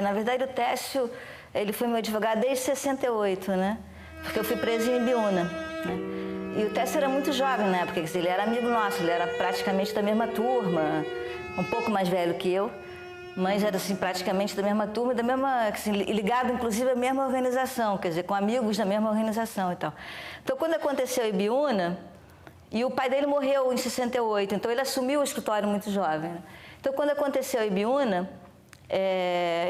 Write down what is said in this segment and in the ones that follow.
Na verdade, o Técio, ele foi meu advogado desde 68, né? Porque eu fui presa em Ibiúna, né? E o Técio era muito jovem na época, quer dizer, ele era amigo nosso, ele era praticamente da mesma turma, um pouco mais velho que eu, mas era assim, praticamente da mesma turma, da mesma, assim, ligado inclusive à mesma organização, quer dizer, com amigos da mesma organização e tal. Então, quando aconteceu em Ibiúna, e o pai dele morreu em 68, então ele assumiu o escritório muito jovem, né? Então, quando aconteceu em Ibiúna,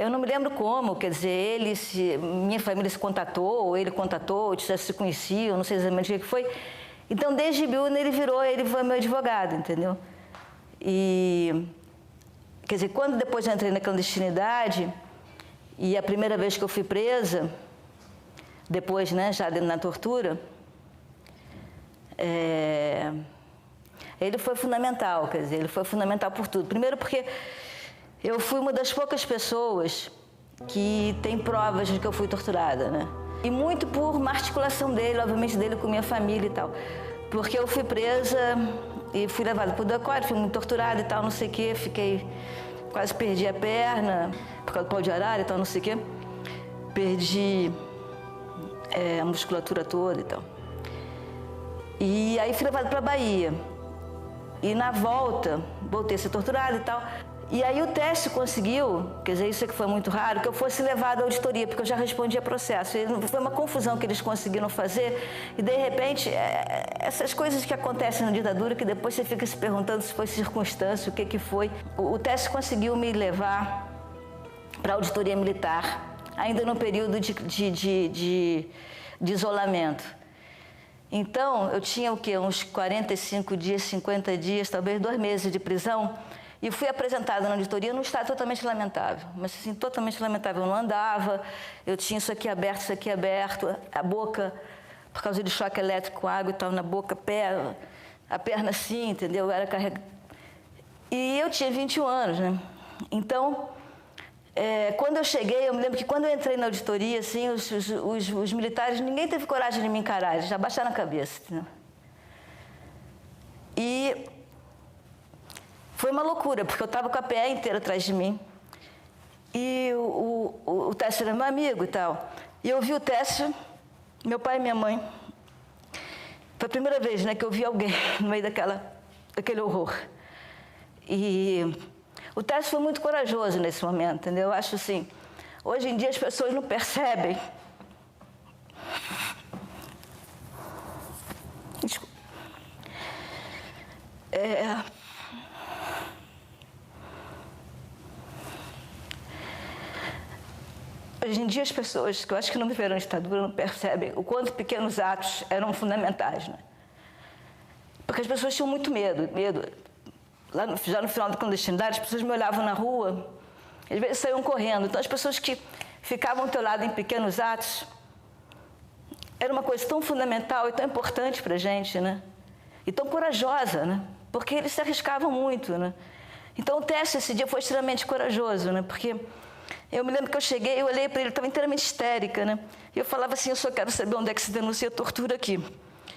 eu não me lembro como, quer dizer, minha família se contatou, ou ele contatou, ou se conheciam, não sei exatamente o que foi. Então, desde Ibiúna, ele foi meu advogado, entendeu? E, quer dizer, quando depois eu entrei na clandestinidade, e a primeira vez que eu fui presa, depois, né, já na tortura, ele foi fundamental, quer dizer, ele foi fundamental por tudo. Primeiro porque eu fui uma das poucas pessoas que tem provas de que eu fui torturada, né? E muito por uma articulação dele, obviamente dele com minha família e tal. Porque eu fui presa e fui levada para o decório, fui muito torturada e tal, não sei o quê, quase perdi a perna, por causa do pau de arara e tal, não sei o quê. Perdi a musculatura toda e tal. E aí fui levada para a Bahia. E na volta, voltei a ser torturada e tal. E aí o Técio conseguiu, quer dizer, isso é que foi muito raro, que eu fosse levada à auditoria, porque eu já respondia processo. E foi uma confusão que eles conseguiram fazer. E, de repente, essas coisas que acontecem na ditadura, que depois você fica se perguntando se foi circunstância, o que foi. O Técio conseguiu me levar para a auditoria militar, ainda no período de isolamento. Então, eu tinha o quê? Uns 45 dias, 50 dias, talvez 2 meses de prisão. E fui apresentada na auditoria num estado totalmente lamentável. Mas, assim, totalmente lamentável. Eu não andava, eu tinha isso aqui aberto, a boca, por causa de choque elétrico com água e tal, na boca, a perna assim, entendeu? Era carregada. E eu tinha 21 anos, né? Então, quando eu cheguei, eu me lembro que quando eu entrei na auditoria, assim, os militares, ninguém teve coragem de me encarar, eles já baixaram a cabeça, entendeu? E foi uma loucura, porque eu estava com a PE inteira atrás de mim. E o Técio era meu amigo e tal. E eu vi o Técio, meu pai e minha mãe. Foi a primeira vez, né, que eu vi alguém no meio daquele horror. E o Técio foi muito corajoso nesse momento, entendeu? Eu acho assim, hoje em dia as pessoas não percebem. Desculpa. Hoje em dia as pessoas, que eu acho que não viveram a ditadura, não percebem o quanto pequenos atos eram fundamentais, né? Porque as pessoas tinham muito medo. Já no final da clandestinidade, as pessoas me olhavam na rua, às vezes saíam correndo. Então as pessoas que ficavam ao teu lado em pequenos atos, era uma coisa tão fundamental e tão importante para a gente, né? E tão corajosa, né? Porque eles se arriscavam muito, né? Então o Técio esse dia foi extremamente corajoso, né? Porque eu me lembro que eu cheguei, eu olhei para ele, estava inteiramente histérica, né? E eu falava assim, eu só quero saber onde é que se denuncia tortura aqui.